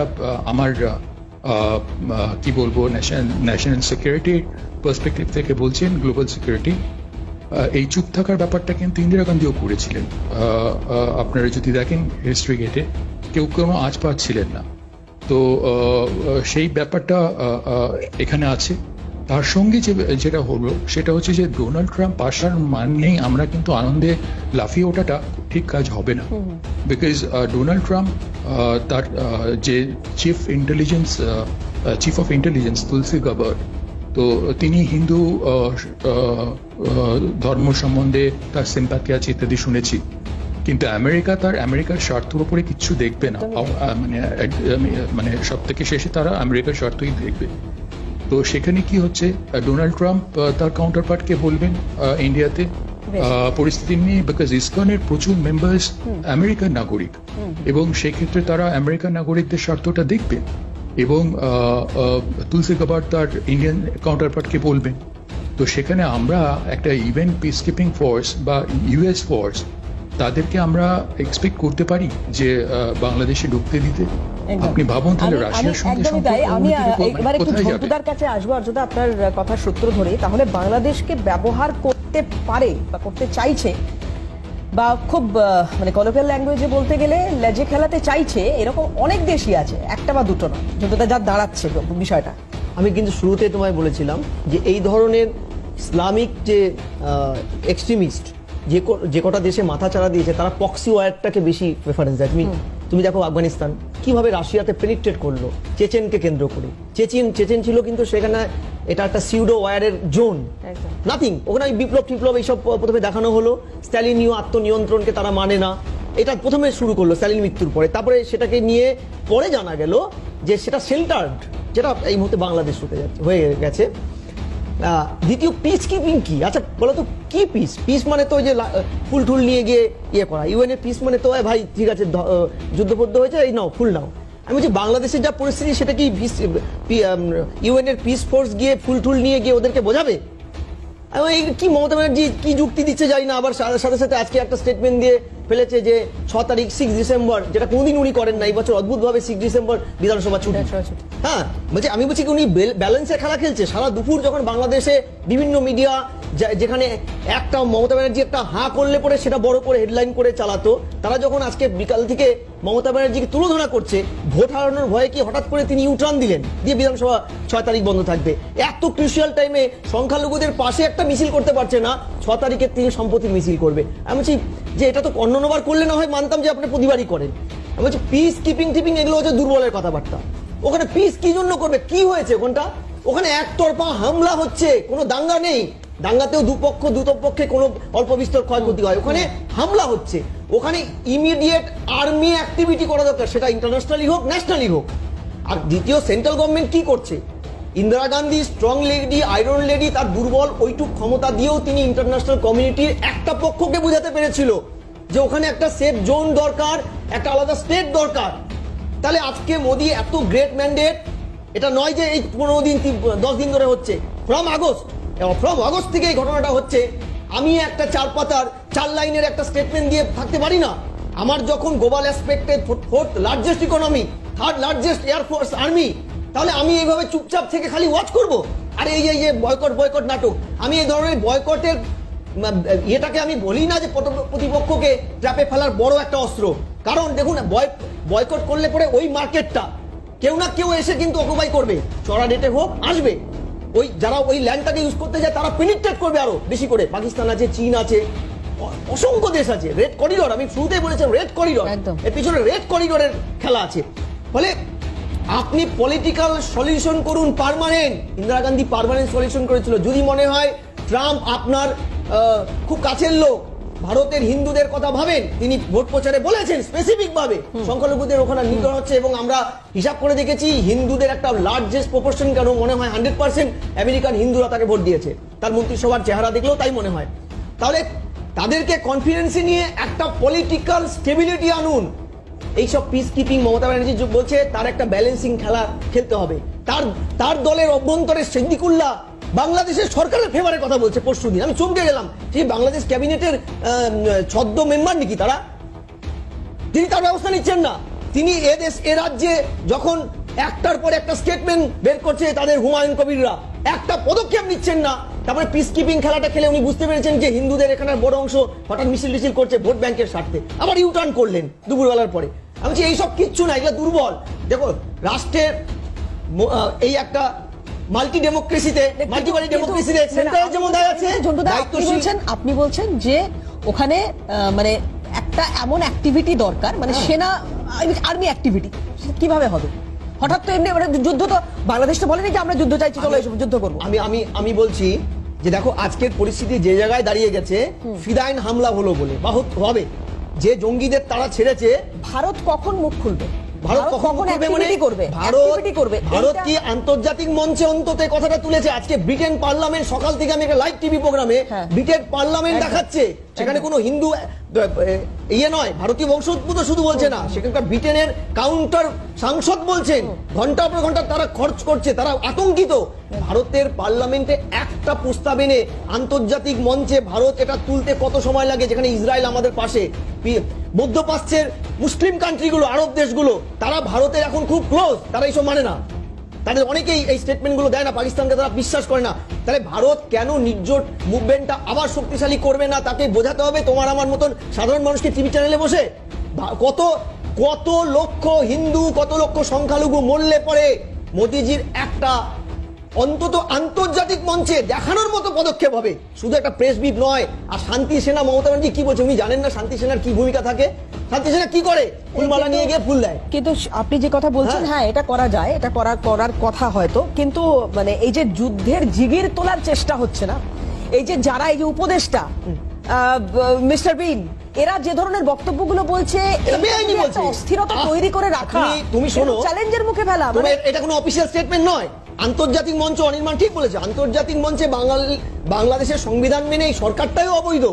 আমার কি বলবো ন্যাশনাল সিকিউরিটির পার্সপেক্টিভ থেকে বলছেন, গ্লোবাল সিকিউরিটি। এই চুপ থাকার ব্যাপারটা কিন্তু ইন্দিরা গান্ধীও করেছিলেন। আপনারা যদি দেখেন হিস্ট্রি গেটে, কেউ কোনো আঁচ পাচ্ছিলেন না। তো সেই ব্যাপারটা এখানে আছে। তার সঙ্গে যেটা হলো সেটা হচ্ছে যে ডোনাল্ড ট্রাম্প আসার মানেই আমরা কিন্তু আনন্দে লাফিয়ে ওঠাটা ঠিক কাজ হবে না, বিকজ ডোনাল্ড ট্রাম্প তার যে chief of intelligence Tulsi Gabbard, তো তিনি হিন্দু ধর্ম সম্বন্ধে তার সিম্প্যাথি আছে ইত্যাদি শুনেছি, কিন্তু আমেরিকার স্বার্থের উপরে কিচ্ছু দেখবে না, মানে সব থেকে শেষে তারা আমেরিকার স্বার্থই দেখবে। তো সেখানে কি হচ্ছে, ডোনাল্ড ট্রাম্প তার কাউন্টারপার্টকে বলবেন ইন্ডিয়াতে পরিস্থিতি নিয়ে, বিকজ ইসকনের প্রচুর মেম্বার্স আমেরিকান নাগরিক, এবং সেক্ষেত্রে তারা আমেরিকান নাগরিকদের স্বার্থটা দেখবে, এবং তুলসী গাবার্ড তার ইন্ডিয়ান কাউন্টারপার্টকে বলবেন। তো সেখানে আমরা একটা ইভেন্ট পিস কিপিং ফোর্স বা ইউএস ফোর্স তাদেরকে আমরা এক্সপেক্ট করতে পারি যে বাংলাদেশে ঢুকতে দিতে? আপনি ভাবুন তাহলে রাশিয়ার সঙ্গে আমি এবার একটু ঝন্টুদার কাছে আসবো, আর যদি আপনার কথার সূত্র ধরে, তাহলে বাংলাদেশকে ব্যবহার করতে পারে বা করতে চাইছে, বা খুব মানে কলোকিয়াল ল্যাঙ্গুয়েজে বলতে গেলে লেজে খেলাতে চাইছে, এরকম অনেক দেশই আছে, একটা বা দুটো না, ঝন্টুদা যা দাঁড়াচ্ছে বিষয়টা। আমি কিন্তু শুরুতে তোমায় বলেছিলাম যে এই ধরনের ইসলামিক যে এক্সট্রিমিস্ট যে কটা দেশে মাথা চাড়া দিয়েছে, তারা পক্সি ওয়ারটাকে বেশি প্রেফারেন্স দেয়। তুমি দেখো আফগানিস্তান কিভাবে রাশিয়াতে পেনিট্রেট করলো চেচেনকে কেন্দ্র করে। চেচেন ছিল কিন্তু সেখানে এটা একটা সিউডো ওয়ারের জোন, নাথিং। ওখানে বিপ্লব এইসব প্রথমে দেখানো হলো, স্ট্যালিনীয় আত্মনিয়ন্ত্রণকে তারা মানে না, এটা প্রথমে শুরু করলো স্ট্যালিন মৃত্যুর পরে। তারপরে সেটাকে নিয়ে পরে জানা গেল যে সেটা শেল্টার্ড, যেটা এই মুহূর্তে বাংলাদেশ হয়ে গেছে। দ্বিতীয় পিস কিপিং কি? আচ্ছা বলো তো কি পিস মানে তো ওই যে ফুল টুল নিয়ে গিয়ে ইয়ে করা। ইউএন এর পিস মানে তো ভাই ঠিক আছে যুদ্ধবদ্ধ হয়েছে, এই নাও ফুল নাও। আমি বলছি বাংলাদেশের যা পরিস্থিতি, সেটা কি ইউএন এর পিস ফোর্স গিয়ে ফুল টুল নিয়ে গিয়ে ওদেরকে বোঝাবে? কি মমতা ব্যানার্জি কি যুক্তি দিচ্ছে যাই না, আবার সাথে সাথে আজকে একটা স্টেটমেন্ট দিয়ে ফেলেছে যে 6 তারিখ 6 ডিসেম্বর, যেটা কোনোদিন উনি করেন না, এই বছর অদ্ভুতভাবে 6 ডিসেম্বর বিধানসভা ছুটি। হ্যাঁ বলছি, আমি বলছি কি উনি ব্যালেন্সে খেলা খেলছে। সারা দুপুর যখন বাংলাদেশে বিভিন্ন মিডিয়া, যেখানে একটা মমতা ব্যানার্জি একটা হাঁ করলে পরে সেটা বড় করে হেডলাইন করে চালাতো, তারা যখন আজকে বিকাল থেকে মমতা ব্যানার্জিকে তুলোধনা করছে, ভোট হারানোর ভয়ে কি হঠাৎ করে তিনি ইউটার্ন দিলেন, দিয়ে বিধানসভা 6 তারিখ বন্ধ থাকবে। এত ক্রুশিয়াল টাইমে সংখ্যালঘুদের পাশে একটা মিছিল করতে পারছে না, 6 তারিখে তিনি সম্পত্তির মিছিল করবে। আমি বলছি যে এটা তো অন্যবার করলে না হয় মানতাম যে আপনি প্রতিবারই করেন। আমি বলছি পিস কিপিং এগুলো হচ্ছে দুর্বলের কথাবার্তা। ওখানে পিস কি জন্য করবে? কি হয়েছে ওখানটা? ওখানে একতরফা হামলা হচ্ছে, কোনো দাঙ্গা নেই। দাঙ্গাতেও দুপক্ষে কোনো অল্প বিস্তর ক্ষয়ক্ষতি হয়, ওখানে হামলা হচ্ছে। ওখানে ইমিডিয়েট আর্মি অ্যাক্টিভিটি করা দরকার, সেটা ইন্টারন্যাশনালি হোক ন্যাশনালি হোক। আর দ্বিতীয়, সেন্ট্রাল গভর্নমেন্ট কি করছে? Indira Gandhi strong lady, iron lady, তার দুর্বল ওইটুক ক্ষমতা দিয়েও তিনি ইন্টারন্যাশনাল কমিউনিটির একটা পক্ষকে বোঝাতে পেরেছিল যে ওখানে একটা সেফ জোন দরকার, একটা আলাদা স্টেট দরকার। তাহলে আজকে মোদি এত গ্রেট ম্যান্ডেট, এটা নয় যে এই 15 দিন 10 দিন ধরে হচ্ছে, ফ্রম আগস্ট থেকে এই ঘটনাটা হচ্ছে। আমি একটা 4 পাতার 4 লাইনের একটা স্টেটমেন্ট দিয়ে থাকতে পারি না। আমার যখন গ্লোবাল অ্যাসপেক্টে 4th largest economy, 3rd largest air force army, তাহলে আমি এইভাবে চুপচাপ থেকে খালি ওয়াচ করব? আর এই যে বয়কট নাটক, আমি এই ধরনের বয়কটের এটাকে আমি বলি না যে প্রতিপক্ষকে ট্র্যাপে ফেলার বড় একটা অস্ত্র। কারণ দেখুন, বয়কট করলে পরে ওই মার্কেটটা কেউ না কেউ এসে কিন্তু অকুপাই করবে, চড়া রেটে হোক আসবে। ওই যারা ওই ল্যান্ডটাকে ইউজ করতে যায় তারা পেনিট্রেট করবে আরো বেশি করে। পাকিস্তান আছে, চীন আছে, অসংখ্য দেশ আছে। রেড করিডোর, আমি শুরুতেই বলেছিলাম রেড করিডোর, এর পিছনে রেড করিডোরের খেলা আছে। ফলে আপনি পলিটিক্যাল সলিউশন করুন permanent. Indira Gandhi permanent solution করেছিল। যদি মনে হয় ট্রাম্প আপনার খুব কাছের লোক, ভারতের হিন্দুদের কথা ভাবেন, তিনি ভোট প্রচারে বলেছেন স্পেসিফিক ভাবে সংখ্যালঘুদের ওখানে নিধন হচ্ছে, এবং আমরা হিসাব করে দেখেছি হিন্দুদের একটা লার্জেস্ট প্রপোর্শন, কেন মনে হয় 100% আমেরিকান হিন্দুরা তাকে ভোট দিয়েছে। তার মন্ত্রিসভার চেহারা দেখলেও তাই মনে হয়। তাহলে তাদেরকে কনফিডেন্সে নিয়ে একটা পলিটিক্যাল স্টেবিলিটি আনুন। এইসব পিস কিপিং মমতা ব্যানার্জি বলছে তার একটা ব্যালেন্সিং খেলা খেলতে হবে। তার দলের অভ্যন্তরে সিদ্দিকুল্লাহ বাংলাদেশের সরকারের ফেভারে কথা বলছে পরশুদিন। আমি চমকে গেলাম, সেই বাংলাদেশ ক্যাবিনেটের ছদ্ম মেম্বার নাকি তারা? তিনি তার ব্যবস্থা নিচ্ছেন না। তিনি এ রাজ্যে যখন একটার পর একটা স্টেটমেন্ট বের করছে তাদের হুমায়ুন কবিররা, একটা পদক্ষেপ নিচ্ছেন না। তারপরে পিস কিপিং খেলাটা খেলে উনি বুঝতে পেরেছেন যে হিন্দুদের এখানে বড় অংশ হঠাৎ মিছিল করছে ভোট ব্যাংকের স্বার্থে, আবার ইউটার্ন করলেন দুপুরবেলার পরে। আমি বলছি এইসব কিচ্ছু না, এগুলো দুর্বল। দেখো রাষ্ট্রের এই একটা মাল্টি ডেমোক্রেসিতে, মাল্টি পার্টি ডেমোক্রেসিতে সেন্টার যেমন দেখা যাচ্ছে আপনি বলছেন যে ওখানে মানে একটা এমন অ্যাক্টিভিটি দরকার, মানে সেনা আর্মি অ্যাক্টিভিটি, কিভাবে হবে? হঠাৎ তো এমনি মানে যুদ্ধ তো বাংলাদেশ তো বলেনি যে আমরা যুদ্ধ চাইছি, চলো এসব যুদ্ধ করবো। আমি বলছি যে দেখো আজকের পরিস্থিতি যে জায়গায় দাঁড়িয়ে গেছে, ফিদাইন হামলা হলো বলে বা হবে, যে জঙ্গিদের তারা ছেড়েছে, ভারত কখন মুখ খুলবে? ভারত কখন করবে? ভারত কি আন্তর্জাতিক মঞ্চে অন্তত কথাটা তুলেছে? আজকে ব্রিটেন পার্লামেন্ট, সকাল থেকে আমি একটা লাইভ টিভি প্রোগ্রামে ব্রিটেন পার্লামেন্ট দেখাচ্ছে, সেখানে কোনো হিন্দু ইয়ে নয়, ভারতীয় বংশোদ্ভূত শুধু বলছে না, সেখানকার ব্রিটেনের কাউন্টার সাংসদ বলছেন ঘন্টার পর ঘন্টা তারা খরচ করছে, তারা আতঙ্কিত। ভারতের পার্লামেন্টে একটা প্রস্তাব এনে আন্তর্জাতিক মঞ্চে ভারত এটা তুলতে কত সময় লাগে, যেখানে ইসরায়েল আমাদের পাশে, মধ্যপ্রাচ্যের মুসলিম কান্ট্রিগুলো, আরব দেশগুলো, তারা ভারতের এখন খুব ক্লোজ, তারা এইসব মানে না, তাদের অনেকেই এই স্টেটমেন্টগুলো দেয় না, পাকিস্তানকে তারা বিশ্বাস করে না। তাহলে ভারত কেন নির্জোট মুভমেন্টটা আবার শক্তিশালী করবে না? তাকে বোঝাতে হবে, তোমার আমার মতন সাধারণ মানুষকে টিভি চ্যানেলে বসে কত কত লক্ষ হিন্দু, কত লক্ষ সংখ্যালঘু মরলে পরে মোদিজির একটা অন্তত আন্তর্জাতিক মঞ্চে দেখানোর মতো পদক্ষেপ হবে, শুধু একটা প্রেস বিপ নয়। আর শান্তি সেনা, মমতা ব্যানার্জি কি বলছে উনি জানেন না শান্তি সেনার কি ভূমিকা থাকে? শান্তি সেনা কি করে? ফুলমালা নিয়ে গিয়ে ফুল দেয়। কিন্তু আপনি যে কথা বলছেন, হ্যাঁ এটা করা যায়, এটা করার কথা হয়তো, কিন্তু মানে এই যে যুদ্ধের জিগির তোলার চেষ্টা হচ্ছে না, এই যে যারা এই যে উপদেষ্টা মিস্টার বিন, এরা যে ধরনের বক্তব্যগুলো বলছে, অস্থিরতা তৈরি করে রাখা, তুমি শোনো, চ্যালেঞ্জের মুখে ফেলা, এটা কোনো অফিসিয়াল স্টেটমেন্ট নয়। আন্তর্জাতিক মঞ্চ, অনির্বাণ ঠিক বলেছে, আন্তর্জাতিক মঞ্চে বাংলাদেশের সংবিধান মেনে এই সরকারটাই অবৈধ,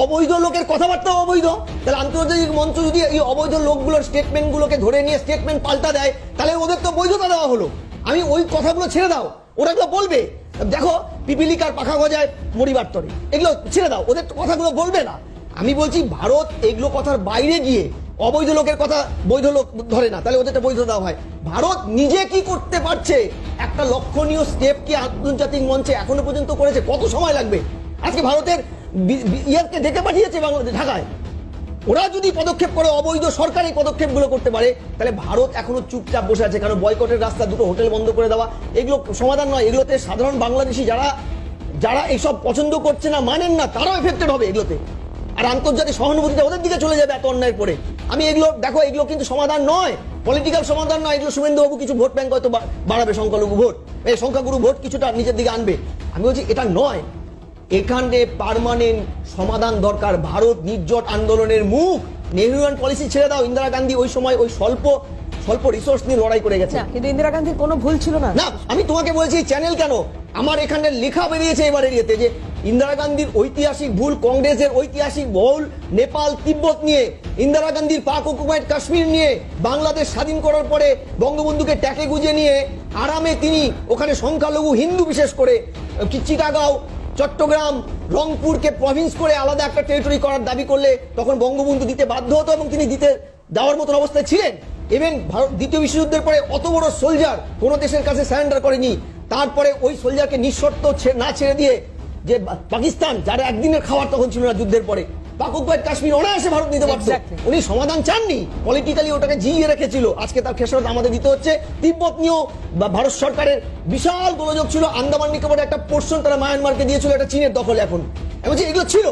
অবৈধ লোকের কথাবার্তা অবৈধ। তাহলে আন্তর্জাতিক মঞ্চ যদি এই অবৈধ লোকগুলোর স্টেটমেন্টগুলোকে ধরে নিয়ে স্টেটমেন্ট পাল্টা দেয়, তাহলে ওদের তো বৈধতা দেওয়া হলো। আমি ওই কথাগুলো ছেড়ে দাও, ওরা তো বলবে, দেখো পিপিলিকার পাখা গজায় মরিবার তরে, এগুলো ছেড়ে দাও, ওদের কথাগুলো বলবে না। আমি বলছি ভারত এগুলো কথার বাইরে গিয়ে অবৈধ লোকের কথা বৈধ লোক ধরে না, তাহলে ওদেরটা বৈধ দেওয়া হয়। ভারত নিজে কি করতে পারছে, একটা লক্ষণীয় স্টেপ কি আন্তর্জাতিক মঞ্চে এখনো পর্যন্ত করেছে? কত সময় লাগবে? আজকে ভারতের ইয়ারকে ডেকে পাঠিয়েছে বাংলাদেশ, ঢাকায়। ওরা যদি পদক্ষেপ করে, অবৈধ সরকার এই পদক্ষেপগুলো করতে পারে, তাহলে ভারত এখনো চুপচাপ বসে আছে। কারণ বয়কটের রাস্তা, দুটো হোটেল বন্ধ করে দেওয়া, এগুলো সমাধান নয়। এগুলোতে সাধারণ বাংলাদেশি যারা এইসব পছন্দ করছে না, মানেন না, তারাও এফেক্টেড হবে এগুলোতে। আর আন্তর্জাতিক সহানুভূতিটা ওদের দিকে চলে যাবে এত অন্যায় করে। আমি এগুলো দেখো, এগুলো কিন্তু সমাধান নয়, পলিটিক্যাল সমাধান নয়। এগুলো শুভেন্দুবাবু কিছু ভোট ব্যাংক হয়তো বাড়াবে, সংখ্যালঘু ভোট, এই সংখ্যাগুরু ভোট কিছুটা নিজের দিকে আনবে। আমি বলছি এটা নয়, এখানে পার্মানেন্ট সমাধান দরকার। ভারত নির্জোট আন্দোলনের মুখ, নেহরুয়ান পলিসি ছেড়ে দাও। ইন্দিরা গান্ধী ওই সময় ওই স্বল্প রিসোর্স নিয়ে লড়াই করে গেছে, কিন্তু ইন্দিরা গান্ধীর কোনো ভুল ছিল না। না, আমি তোমাকে বলছি চ্যানেল কেন, আমার এখানে লেখা বেরিয়েছে এবারে ইয়েতে যে ইন্দিরা গান্ধীর ঐতিহাসিক ভুল, কংগ্রেসের ঐতিহাসিক ভুল নেপাল তিব্বত নিয়ে, ইন্দিরা গান্ধীর পাক অকুপাইড কাশ্মীর নিয়ে, বাংলাদেশ স্বাধীন করার পরে বঙ্গবন্ধুকে ট্যাকে গুজে নিয়ে আরামে তিনি ওখানে সংখ্যালঘু হিন্দু বিশেষ করে চিটাগাঁও, চট্টগ্রাম, রংপুরকে প্রভিন্স করে আলাদা একটা টেরিটরি করার দাবি করলে তখন বঙ্গবন্ধু দিতে বাধ্য হতো এবং তিনি দিতে দেওয়ার মতন অবস্থায় ছিলেন। এবং ভারত দ্বিতীয় বিশ্বযুদ্ধের পরে অত বড় সোলজার কোন দেশের কাছে সারেন্ডার করেনি। তারপরে ওই সোলজারকে নিঃশর্ত না ছেড়ে দিয়ে যে পাকিস্তান, যারা একদিনের খাবার তখন ছিল না যুদ্ধের পরে, পাক অকুপাইড কাশ্মীর অনায়াসে ভারত নিতে পারত। উনি সমাধান চাননি, পলিটিক্যালি ওটাকে জিইয়ে রেখেছিল। আজকে তার খেসারত আমাদের দিতে হচ্ছে। তিব্বত নিয়েও ভারত সরকারের বিশাল গোলযোগ ছিল, আন্দামান নিকোবরের একটা পোর্শন তারা মায়ানমারকে দিয়েছিল, এটা চীনের দখলে। এখন এগুলো ছিল,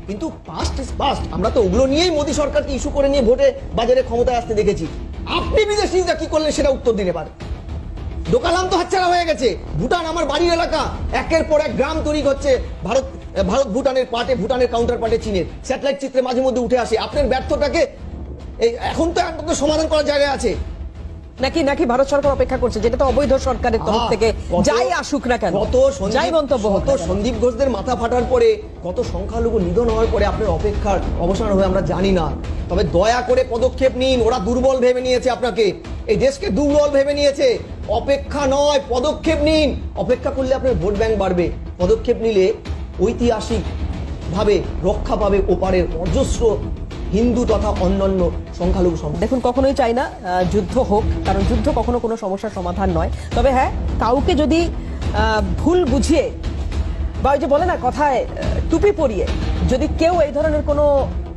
কিন্তু পাস্ট ইজ পাস্ট। আমরা তো ওগুলো নিয়েই মোদী সরকারকে ইস্যু করে নিয়ে ভোটে বাজারে ক্ষমতায় আসতে দেখেছি। আপনি বিদেশিরা কি করলেন সেটা উত্তর দিতে পারে। দোকালাম তো হাতছাড়া হয়ে গেছে। ভুটান আমার বাড়ির এলাকা, একের পর এক গ্রাম তৈরি হচ্ছে। ভারত ভুটানের পার্টে, ভুটানের কাউন্টার পার্টে চীনের স্যাটেলাইট চিত্রে মাঝে মধ্যে উঠে আসে। আপনার ব্যর্থটাকে এখন তো একদম সমাধান করার জায়গায় আছে নাকি ভারত সরকার অপেক্ষা করছে, যেটা তো অবৈধ সরকারের তরফ থেকে যাই আসুক না কেন, যাই মন্তব্য হোক, সন্দীপ ঘোষদের মাথা ফাটার পরে, কত সংখ্যালঘু নিধন হওয়ার পরে আপনার অপেক্ষার অবসান হবে আমরা জানি না। তবে দয়া করে পদক্ষেপ নিন। ওরা দুর্বল ভেবে নিয়েছে আপনাকে, এই দেশকে দুর্বল ভেবে নিয়েছে। অপেক্ষা নয়, পদক্ষেপ নিন। অপেক্ষা করলে আপনার ভোট ব্যাংক বাড়বে, পদক্ষেপ নিলে ঐতিহাসিক ভাবে রক্ষা পাবে ওপারের অজস্র হিন্দু তথা অন্যান্য সংখ্যালঘু সমাজ। দেখুন, কখনোই চাই না যুদ্ধ হোক, কারণ যুদ্ধ কখনো কোনো সমস্যার সমাধান নয়। তবে হ্যাঁ, কাউকে যদি ভুল বুঝিয়ে বা ওই যে বলে না কথায় টুপি পরিয়ে যদি কেউ এই ধরনের কোনো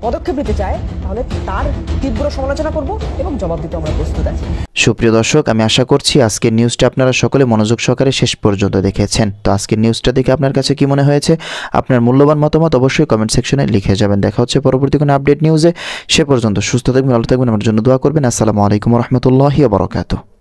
পদক্ষেপ নিতে চায়, তাহলে তার তীব্র সমালোচনা করব এবং জবাব দিতে আমরা প্রস্তুত আছি। সুপ্রিয় দর্শক, আমি আশা করছি আজকের নিউজটা আপনারা সকলে মনোযোগ সহকারে শেষ পর্যন্ত দেখেছেন। তো আজকের নিউজটা দেখে আপনার কাছে কি মনে হয়েছে, আপনার মূল্যবান মতামত অবশ্যই কমেন্ট সেকশনে লিখে যাবেন। দেখা হচ্ছে পরবর্তী কোনো আপডেট নিউজে। সে পর্যন্ত সুস্থ থাকবেন, ভালো থাকবেন, আমার জন্য দোয়া করবেন। আসসালামু আলাইকুম রহমতুল্লাহি ওয়া বারাকাতুহু।